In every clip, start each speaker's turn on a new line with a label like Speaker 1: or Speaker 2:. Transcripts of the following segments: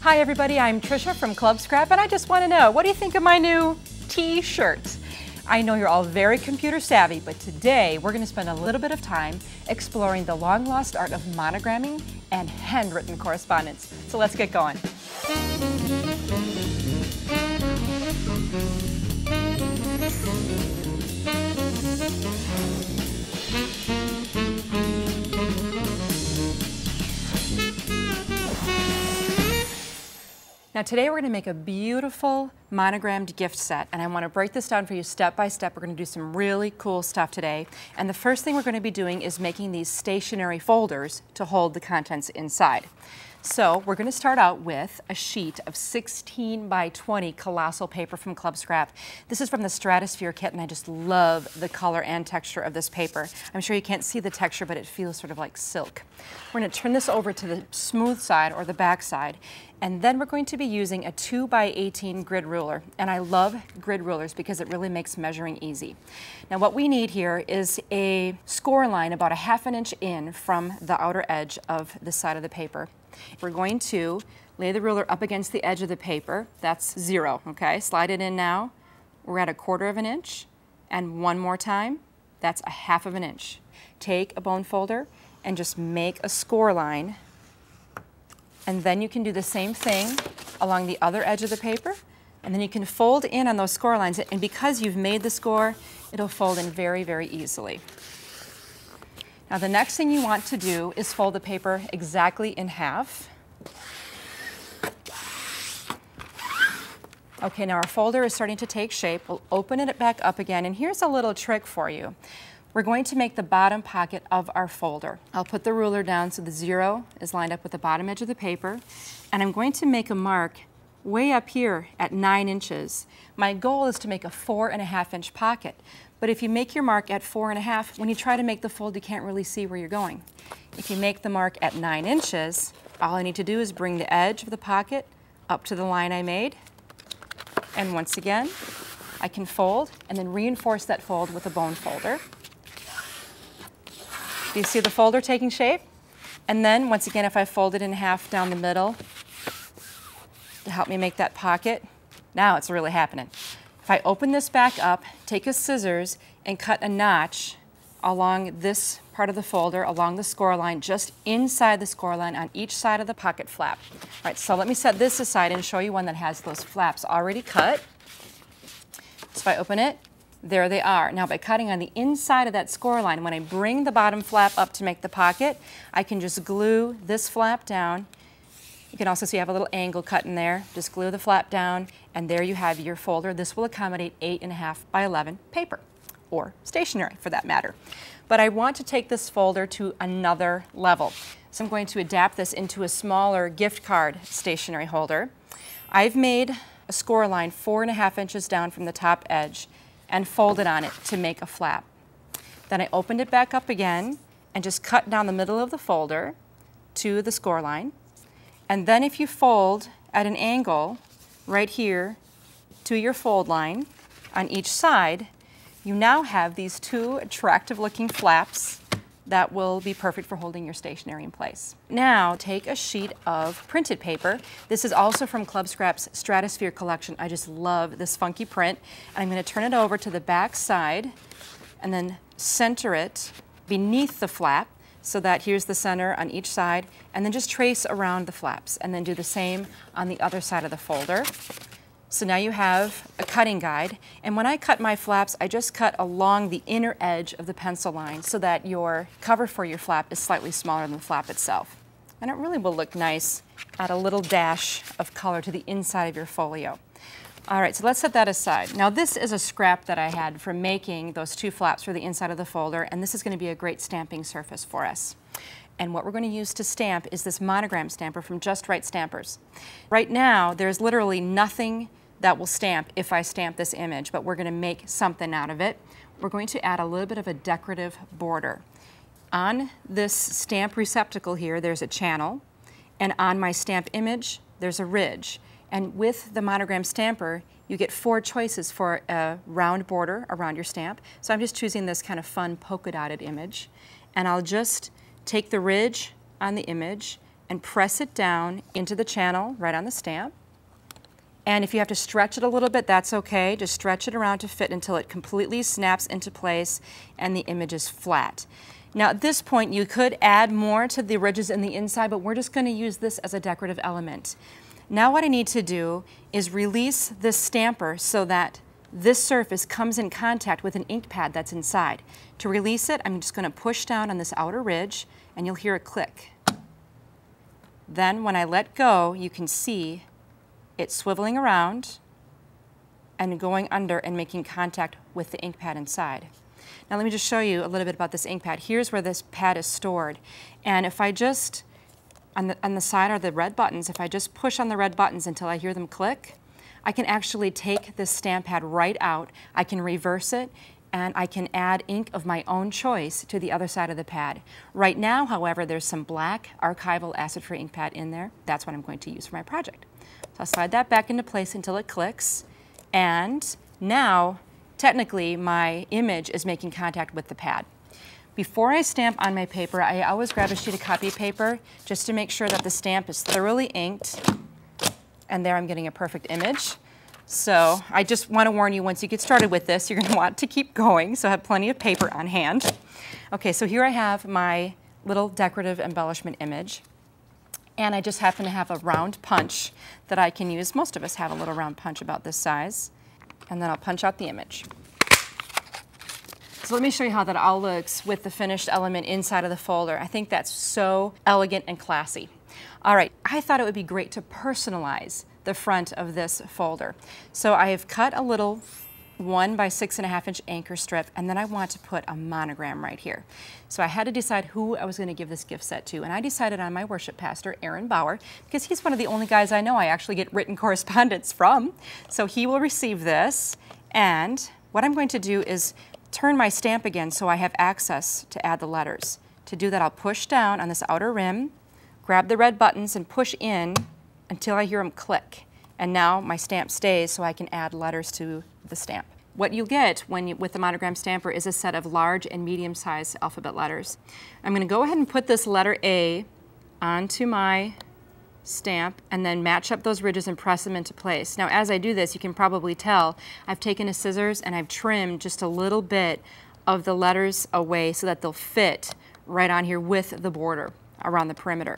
Speaker 1: Hi everybody, I'm Tricia from Club Scrap, and I just want to know, what do you think of my new t-shirt? I know you're all very computer savvy, but today we're going to spend a little bit of time exploring the long lost art of monogramming and handwritten correspondence. So let's get going. Now today we're going to make a beautiful monogrammed gift set, and I want to break this down for you step by step. We're going to do some really cool stuff today, and the first thing we're going to be doing is making these stationery folders to hold the contents inside. So we're going to start out with a sheet of 16 by 20 Colossal paper from Club Scrap. This is from the Stratosphere kit, and I just love the color and texture of this paper. I'm sure you can't see the texture, but it feels sort of like silk. We're going to turn this over to the smooth side or the back side, and then we're going to be using a 2 by 18 grid ruler. And I love grid rulers because it really makes measuring easy. Now what we need here is a score line about 1/2 inch in from the outer edge of the side of the paper. We're going to lay the ruler up against the edge of the paper. That's 0, okay? Slide it in now. We're at 1/4 inch, and one more time, that's 1/2 inch. Take a bone folder and just make a score line, and then you can do the same thing along the other edge of the paper, and then you can fold in on those score lines, and because you've made the score, it'll fold in very, very easily. Now the next thing you want to do is fold the paper exactly in half. Okay, now our folder is starting to take shape. We'll open it back up again, and here's a little trick for you. We're going to make the bottom pocket of our folder. I'll put the ruler down so the 0 is lined up with the bottom edge of the paper, and I'm going to make a mark way up here at 9 inches. My goal is to make a 4.5 inch pocket. But if you make your mark at 4.5, when you try to make the fold, you can't really see where you're going. If you make the mark at 9 inches, all I need to do is bring the edge of the pocket up to the line I made. And once again, I can fold and then reinforce that fold with a bone folder. Do you see the folder taking shape? And then, once again, if I fold it in half down the middle to help me make that pocket, now it's really happening. If I open this back up, take a scissors and cut a notch along this part of the folder, along the score line, just inside the score line on each side of the pocket flap. All right, so let me set this aside and show you one that has those flaps already cut. So if I open it, there they are. Now by cutting on the inside of that score line, when I bring the bottom flap up to make the pocket, I can just glue this flap down. You can also see I have a little angle cut in there. Just glue the flap down, and there you have your folder. This will accommodate 8.5 by 11 paper, or stationery for that matter. But I want to take this folder to another level. So I'm going to adapt this into a smaller gift card stationery holder. I've made a score line 4.5 inches down from the top edge and folded on it to make a flap. Then I opened it back up again and just cut down the middle of the folder to the score line. And then if you fold at an angle right here to your fold line on each side, you now have these 2 attractive looking flaps that will be perfect for holding your stationery in place. Now take a sheet of printed paper. This is also from Club Scrap's Stratosphere collection. I just love this funky print. And I'm going to turn it over to the back side and then center it beneath the flap, so that here's the center on each side, and then just trace around the flaps, and then do the same on the other side of the folder. So now you have a cutting guide, and when I cut my flaps, I just cut along the inner edge of the pencil line so that your cover for your flap is slightly smaller than the flap itself. And it really will look nice, add a little dash of color to the inside of your folio. All right, so let's set that aside. Now this is a scrap that I had from making those 2 flaps for the inside of the folder, and this is going to be a great stamping surface for us. And what we're going to use to stamp is this monogram stamper from JustRite stampers. Right now, there's literally nothing that will stamp if I stamp this image, but we're going to make something out of it. We're going to add a little bit of a decorative border. On this stamp receptacle here, there's a channel, and on my stamp image, there's a ridge. And with the monogram stamper, you get 4 choices for a round border around your stamp. So I'm just choosing this kind of fun polka dotted image. And I'll just take the ridge on the image and press it down into the channel right on the stamp. And if you have to stretch it a little bit, that's okay. Just stretch it around to fit until it completely snaps into place and the image is flat. Now at this point you could add more to the ridges in the inside, but we're just going to use this as a decorative element. Now what I need to do is release this stamper so that this surface comes in contact with an ink pad that's inside. To release it, I'm just going to push down on this outer ridge and you'll hear a click. Then when I let go, you can see it's swiveling around and going under and making contact with the ink pad inside. Now let me just show you a little bit about this ink pad. Here's where this pad is stored. And if I just, on the side are the red buttons, if I just push on the red buttons until I hear them click, I can actually take this stamp pad right out. I can reverse it and I can add ink of my own choice to the other side of the pad. Right now, however, there's some black archival acid-free ink pad in there. That's what I'm going to use for my project. So I'll slide that back into place until it clicks, and now technically my image is making contact with the pad. Before I stamp on my paper, I always grab a sheet of copy paper just to make sure that the stamp is thoroughly inked, and there I'm getting a perfect image. So I just want to warn you, once you get started with this, you're going to want to keep going, so have plenty of paper on hand. Okay, so here I have my little decorative embellishment image. And I just happen to have a round punch that I can use. Most of us have a little round punch about this size. And then I'll punch out the image. So let me show you how that all looks with the finished element inside of the folder. I think that's so elegant and classy. All right, I thought it would be great to personalize the front of this folder. So I have cut a little 1 by 6.5 inch anchor strip, and then I want to put a monogram right here. So I had to decide who I was going to give this gift set to, and I decided on my worship pastor, Aaron Bauer, because he's one of the only guys I know I actually get written correspondence from. So he will receive this, and what I'm going to do is turn my stamp again so I have access to add the letters. To do that, I'll push down on this outer rim, grab the red buttons, and push in until I hear them click. And now my stamp stays so I can add letters to the stamp. What you'll get with the Monogram stamper is a set of large and medium-sized alphabet letters. I'm going to go ahead and put this letter A onto my stamp and then match up those ridges and press them into place. Now as I do this, you can probably tell I've taken a scissors and I've trimmed just a little bit of the letters away so that they'll fit right on here with the border around the perimeter.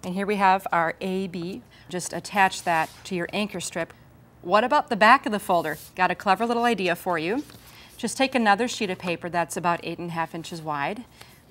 Speaker 1: And here we have our AB. Just attach that to your anchor strip. What about the back of the folder? Got a clever little idea for you. Just take another sheet of paper that's about 8.5 inches wide.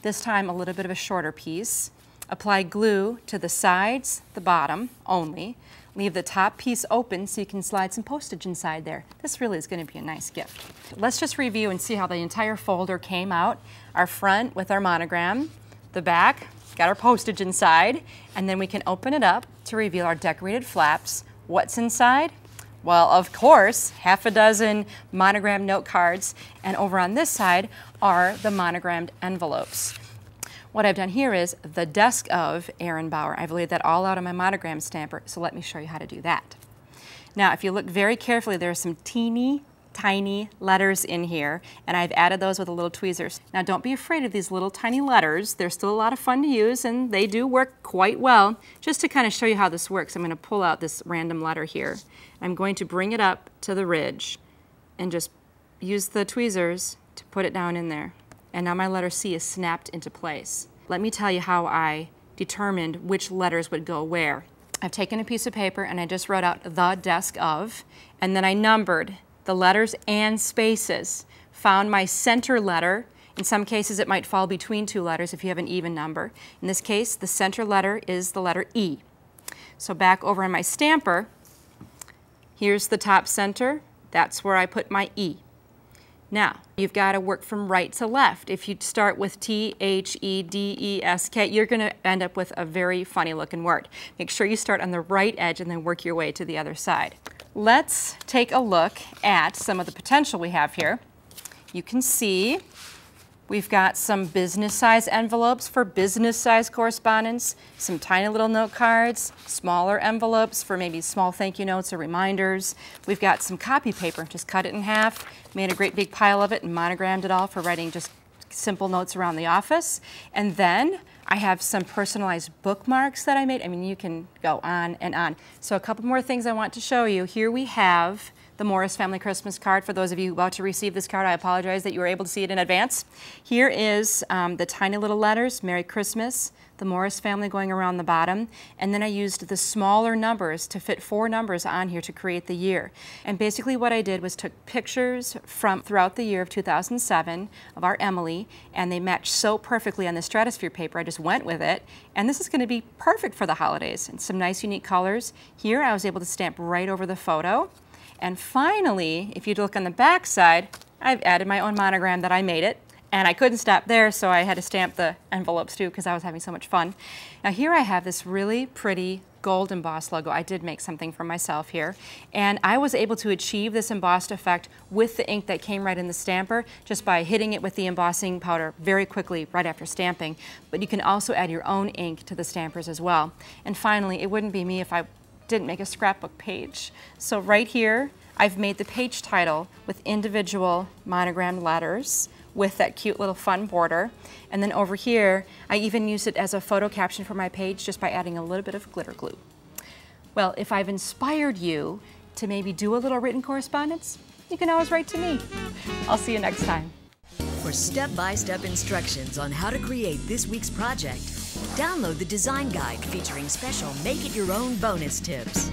Speaker 1: This time a little bit of a shorter piece. Apply glue to the sides, the bottom only. Leave the top piece open so you can slide some postage inside there. This really is going to be a nice gift. Let's just review and see how the entire folder came out. Our front with our monogram, the back, got our postage inside, and then we can open it up to reveal our decorated flaps. What's inside? Well, of course, half a dozen monogram note cards, and over on this side are the monogrammed envelopes. What I've done here is the desk of Aaron Bauer. I've laid that all out on my monogram stamper, so let me show you how to do that. Now, if you look very carefully, there are some teeny tiny letters in here, and I've added those with a little tweezers. Now don't be afraid of these little tiny letters. They're still a lot of fun to use, and they do work quite well. Just to kind of show you how this works, I'm going to pull out this random letter here. I'm going to bring it up to the ridge and just use the tweezers to put it down in there. And now my letter C is snapped into place. Let me tell you how I determined which letters would go where. I've taken a piece of paper and I just wrote out the desk of, and then I numbered the letters and spaces, found my center letter. In some cases it might fall between two letters if you have an even number. In this case, the center letter is the letter E. So back over on my stamper, here's the top center. That's where I put my E. Now, you've got to work from right to left. If you start with T, H, E, D, E, S, K, you're going to end up with a very funny looking word. Make sure you start on the right edge and then work your way to the other side. Let's take a look at some of the potential we have here. You can see we've got some business size envelopes for business size correspondence, some tiny little note cards, smaller envelopes for maybe small thank you notes or reminders. We've got some copy paper, just cut it in half, made a great big pile of it and monogrammed it all for writing just simple notes around the office. And then I have some personalized bookmarks that I made. I mean, you can go on and on. So a couple more things I want to show you. Here we have the Morris Family Christmas card. For those of you about to receive this card, I apologize that you were able to see it in advance. Here is the tiny little letters, Merry Christmas, the Morris family going around the bottom, and then I used the smaller numbers to fit 4 numbers on here to create the year. And basically what I did was took pictures from throughout the year of 2007 of our Emily, and they matched so perfectly on the Stratosphere paper, I just went with it, and this is going to be perfect for the holidays. And some nice unique colors. Here I was able to stamp right over the photo. And finally, if you look on the back side, I've added my own monogram that I made it. And I couldn't stop there, so I had to stamp the envelopes too because I was having so much fun. Now here I have this really pretty gold embossed logo. I did make something for myself here. And I was able to achieve this embossed effect with the ink that came right in the stamper just by hitting it with the embossing powder very quickly right after stamping. But you can also add your own ink to the stampers as well. And finally, it wouldn't be me if I didn't make a scrapbook page. So right here, I've made the page title with individual monogrammed letters with that cute little fun border. And then over here, I even used it as a photo caption for my page just by adding a little bit of glitter glue. Well, if I've inspired you to maybe do a little written correspondence, you can always write to me. I'll see you next time.
Speaker 2: For step-by-step instructions on how to create this week's project, download the design guide featuring special make-it-your-own bonus tips.